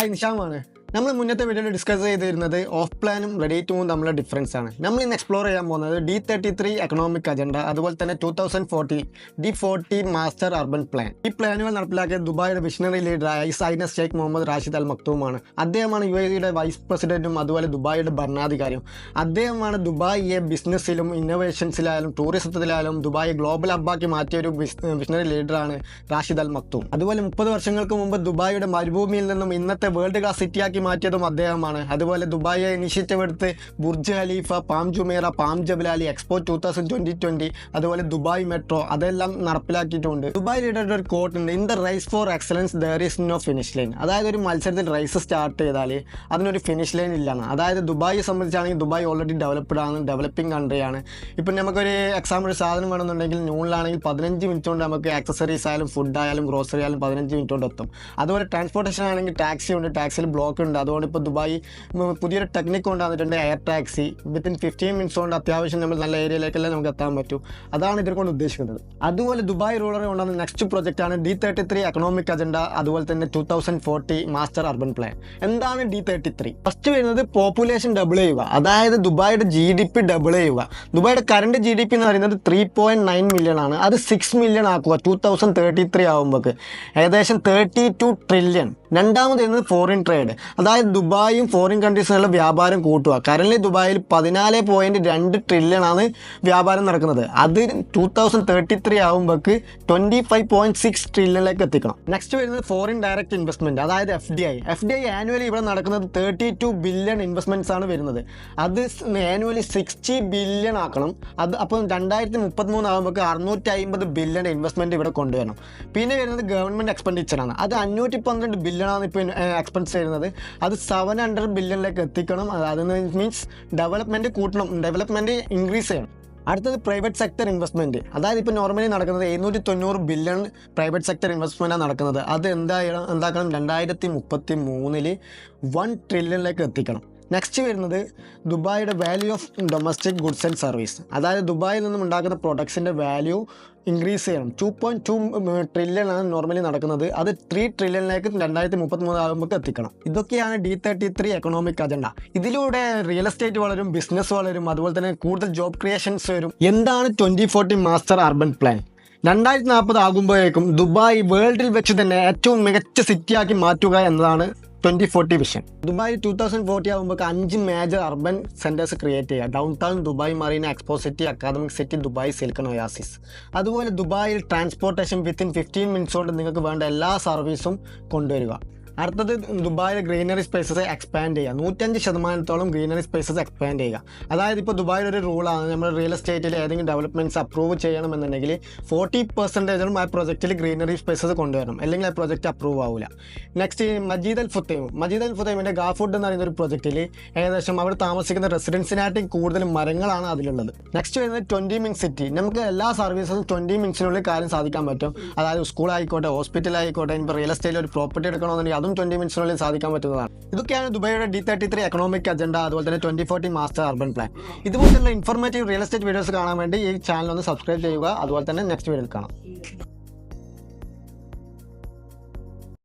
Hi നിഷാമാണ്. നമ്മൾ മുന്നത്തെ വീഡിയോയിൽ ഡിസ്കസ് ചെയ്തിരുന്നത് ഓഫ് പ്ലാനും റെഡി ടു മൂവും തമ്മിലുള്ള ഡിഫറൻസ് ആണ്. നമ്മൾ ഇന്ന് എക്സ്പ്ലോർ ചെയ്യാൻ പോകുന്നത് D33 എക്കണോമിക് അജണ്ട, അതുപോലെ തന്നെ 2040 D40 മാസ്റ്റർ അർബൻ പ്ലാൻ. ഈ പ്ലാനുകൾ നടപ്പിലാക്കിയ ദുബായിയുടെ വിഷണറി ലീഡറായ ഹൈനസ് ഷെയ്ഖ് മുഹമ്മദ് റാഷിദ് അൽ മക്തൂമാണ്. അദ്ദേഹമാണ് UAE വൈസ് പ്രസിഡന്റും അതുപോലെ ദുബായിയുടെ ഭരണാധികാരിയും. അദ്ദേഹമാണ് ദുബായിയെ ബിസിനസ്സിലും ഇന്നോവേഷൻസിലായാലും ടൂറിസത്തിലായാലും ദുബായ് ഗ്ലോബൽ ഹബ്ബാക്കി മാറ്റിയ ഒരു വിഷണറി ലീഡറാണ് റാഷിദ് അൽ മക്തൂം. അതുപോലെ 30 വർഷങ്ങൾക്ക് മുമ്പ് ദുബായിയുടെ മരുഭൂമിയിൽ നിന്നും ഇന്നത്തെ വേൾഡ് ക്ലാസ് സിറ്റിയാക്കി മാറ്റിയതും അദ്ദേഹമാണ്. അതുപോലെ ദുബായിയെ ഇനിഷ്യേറ്റീവ് എടുത്ത് Burj Khalifa, palm Jumeirah, palm Jebel Ali, expo 2020, അതുപോലെ ദുബായ് മെട്രോ അതെല്ലാം നടപ്പിലാക്കിയിട്ടുണ്ട്. ദുബായ് ലീഡറുടെ ഒരു കോട്ട് ഉണ്ട്, in the race for excellence there is no finish line. അതായത് ഒരു മത്സരത്തിൽ റൈസ് സ്റ്റാർട്ട് ചെയ്താൽ അതിനൊരു ഫിനിഷ് ലൈൻ ഇല്ലാണ്. അതായത് ദുബായിയെ സംബന്ധിച്ചാണെങ്കിൽ ദുബായ് ഓൾറെഡി ഡെവലപ്ഡ് ആണ്, ഡെവലപ്പിംഗ് കൺട്രിയാണ്. ഇപ്പം നമുക്കൊരു എക്സാമ്പിൾ സാധനം വേണമെന്നുണ്ടെങ്കിൽ നൂണിലാണെങ്കിൽ 15 മിനിറ്റ് കൊണ്ട് നമുക്ക് ആക്സസറീസ് ആയാലും ഫുഡ് ആയാലും ഗ്രോസറി ആയാലും 15 മിനിറ്റ് കൊണ്ട് എത്തും. അതുപോലെ ട്രാൻസ്പോർട്ടേഷൻ ആണെങ്കിൽ ടാക്സി ഉണ്ട്, ടാക്സിയിൽ ബ്ലോക്ക് ഉണ്ട്. അതുകൊണ്ട് ഇപ്പോൾ ദുബായ് പുതിയൊരു ടെക്നിക്ക് കൊണ്ട് വന്നിട്ടുണ്ട്, എയർ ടാക്സി. വിത്തിൻ 15 മിനിറ്റ്സ് കൊണ്ട് അത്യാവശ്യം നമ്മൾ നല്ല ഏരിയയിലേക്കെല്ലാം നമുക്ക് എത്താൻ പറ്റും. അതാണ് ഇതിൽ കൊണ്ട് ഉദ്ദേശിക്കുന്നത്. അതുപോലെ ദുബായ് റൂളർ കൊണ്ടുവന്ന നെക്സ്റ്റ് പ്രൊജക്റ്റാണ് D33 എക്കണോമിക് അജണ്ട, അതുപോലെ തന്നെ 2040 മാസ്റ്റർ അർബൻ പ്ലാൻ. എന്താണ് D33? ഫസ്റ്റ് വരുന്നത് പോപ്പുലേഷൻ ഡബിൾ ചെയ്യുക, അതായത് ദുബായിയുടെ GDP ഡബിൾ ചെയ്യുക. ദുബായിയുടെ കറണ്ട് GDP എന്ന് പറയുന്നത് 3.9 മില്യൺ ആണ്. അത് 6 മില്യൺ ആക്കുക 2033 ആകുമ്പോൾ, ഏകദേശം 32 ട്രില്യൺ. രണ്ടാമത് വരുന്നത് ഫോറിൻ ട്രേഡ്, അതായത് ദുബായും ഫോറിൻ കൺട്രീസിനുള്ള വ്യാപാരം കൂട്ടുക. കറന്റ് ദുബായിൽ 14.2 ട്രില്യൺ ആണ് വ്യാപാരം നടക്കുന്നത്. അത് 2033 ആകുമ്പോഴേക്ക് 25.6 ട്രില്യണിലേക്ക് എത്തിക്കണം. നെക്സ്റ്റ് വരുന്നത് ഫോറിൻ ഡയറക്റ്റ് ഇൻവെസ്റ്റ്മെന്റ്, അതായത് FDI ആനുവലി ഇവിടെ നടക്കുന്നത് 32 ബില്യൺ ഇൻവെസ്റ്റ്മെന്റ്സ് ആണ് വരുന്നത്. അത് ആനുവലി 60 ബില്യൺ ആക്കണം. അത് അപ്പം 2033 ആകുമ്പോഴേക്ക് 650 ബില്യൺ ഇൻവെസ്റ്റ്മെന്റ് ഇവിടെ കൊണ്ടുവരണം. പിന്നെ വരുന്നത് ഗവൺമെന്റ് എക്സ്പെൻഡിച്ചറാണ്. അത് 512 ബില്യൺ ആണ് ഇപ്പോൾ എക്സ്പെൻസ് ചെയ്യുന്നത്. അത് 700 ബില്യണിലേക്ക് എത്തിക്കണം. അതെന്ന് മീൻസ് ഡെവലപ്മെൻറ്റ് കൂട്ടണം, ഡെവലപ്മെൻറ്റ് ഇൻക്രീസ് ചെയ്യണം. അടുത്തത് പ്രൈവറ്റ് സെക്ടർ ഇൻവെസ്റ്റ്മെൻറ്റ്, അതായത് ഇപ്പോൾ നോർമലി നടക്കുന്നത് 790 ബില്യൺ പ്രൈവറ്റ് സെക്ടർ ഇൻവെസ്റ്റ്മെൻറ്റാണ് നടക്കുന്നത്. അത് എന്താക്കണം 2033 1 ട്രില്യണിലേക്ക് എത്തിക്കണം. നെക്സ്റ്റ് വരുന്നത് ദുബായിയുടെ value of domestic goods and service, അതായത് ദുബായിൽ നിന്നും ഉണ്ടാക്കുന്ന പ്രൊഡക്ട്സിൻ്റെ വാല്യൂ ഇൻക്രീസ് ചെയ്യണം. 2.2 ട്രില്യൺ ആണ് നോർമലി നടക്കുന്നത്. അത് 3 ട്രില്യണിലേക്ക് 2033 ആകുമ്പോൾ എത്തിക്കണം. ഇതൊക്കെയാണ് D33 എക്കണോമിക് അജണ്ട. ഇതിലൂടെ റിയൽ എസ്റ്റേറ്റ് വളരും, ബിസിനസ് വളരും, അതുപോലെ തന്നെ കൂടുതൽ ജോബ് ക്രിയേഷൻസ് വരും. എന്താണ് 2040 മാസ്റ്റർ അർബൻ പ്ലാൻ? 2040 ആകുമ്പോഴേക്കും ദുബായ് വേൾഡിൽ വെച്ച് തന്നെ ഏറ്റവും മികച്ച സിറ്റിയാക്കി മാറ്റുക എന്നതാണ് 2040 വിഷൻ. ദുബായ് 2040 ആകുമ്പോൾ 5 മേജർ അർബൻ സെൻറ്റേഴ്സ് ക്രിയേറ്റ് ചെയ്യുക. Downtown, Dubai Marina, Expo City, Academic City, Dubai Silicon Oasis. അതുപോലെ ദുബായിൽ ട്രാൻസ്പോർട്ടേഷൻ വിത്തിൻ 15 മിനിറ്റ്സ് കൊണ്ട് നിങ്ങൾക്ക് വേണ്ട എല്ലാ സർവീസും കൊണ്ടുവരിക. അടുത്തത് ദുബായിലെ ഗ്രീനറി സ്പേസസ് എക്സ്പാൻഡ് ചെയ്യുക. 105% ഗ്രീനറി സ്പേസസ് എക്സ്പാൻഡ് ചെയ്യുക. അതായത് ഇപ്പോൾ ദുബായിൽ ഒരു റൂളാണ്, നമ്മൾ റിയൽ എസ്റ്റേറ്റിൽ ഏതെങ്കിലും ഡെവലപ്മെൻറ്റ്സ് അപ്രൂവ് ചെയ്യണമെന്നുണ്ടെങ്കിൽ 40% ആ പ്രൊജക്റ്റിൽ ഗ്രീനറി സ്പേസസ് കൊണ്ടുവരണം, അല്ലെങ്കിൽ ആ പ്രൊജക്റ്റ് അപ്രൂവ് ആവില്ല. നെക്സ്റ്റ് മജീദ് അൽ ഫുത്തൈമിൻ്റെ ഗാഫുഡ് എന്ന് പറയുന്ന ഒരു പ്രൊജക്റ്റിൽ ഏകദേശം അവിടെ താമസിക്കുന്ന റെസിഡൻസിനായിട്ട് കൂടുതൽ മരങ്ങളാണ് അതിലുള്ളത്. നെക്സ്റ്റ് വരുന്നത് 20 മിനിറ്റ് സിറ്റി. നമുക്ക് എല്ലാ സർവീസസും 20 മിനിറ്റ്സിനുള്ളിൽ കാര്യം സാധിക്കാൻ പറ്റും. അതായത് സ്കൂളായിക്കോട്ടെ, ഹോസ്പിറ്റലായിക്കോട്ടെ, ഇപ്പോൾ റിയൽ എസ്റ്റേറ്റിൽ ഒരു പ്രോപ്പർട്ടി എടുക്കണമെന്നുണ്ടെങ്കിൽ അതും 20 മിനിറ്റ്സിനുള്ളിൽ സാധിക്കാൻ പറ്റുന്നതാണ്. ഇതൊക്കെയാണ് ദുബായിയുടെ D33 എക്കണോമിക് അജണ്ട, അതുപോലെ തന്നെ 2040 മാസ്റ്റർ അർബൻ പ്ലാൻ. ഇതുപോലുള്ള ഇൻഫോർമേറ്റീവ് റിയൽ എസ്റ്റേറ്റ് വീഡിയോസ് കാണാൻ വേണ്ടി ഈ ചാനൽ ഒന്ന് സബ്സ്ക്രൈബ് ചെയ്യുക. അതുപോലെ തന്നെ നെക്സ്റ്റ് വീഡിയോയിൽ കാണാം.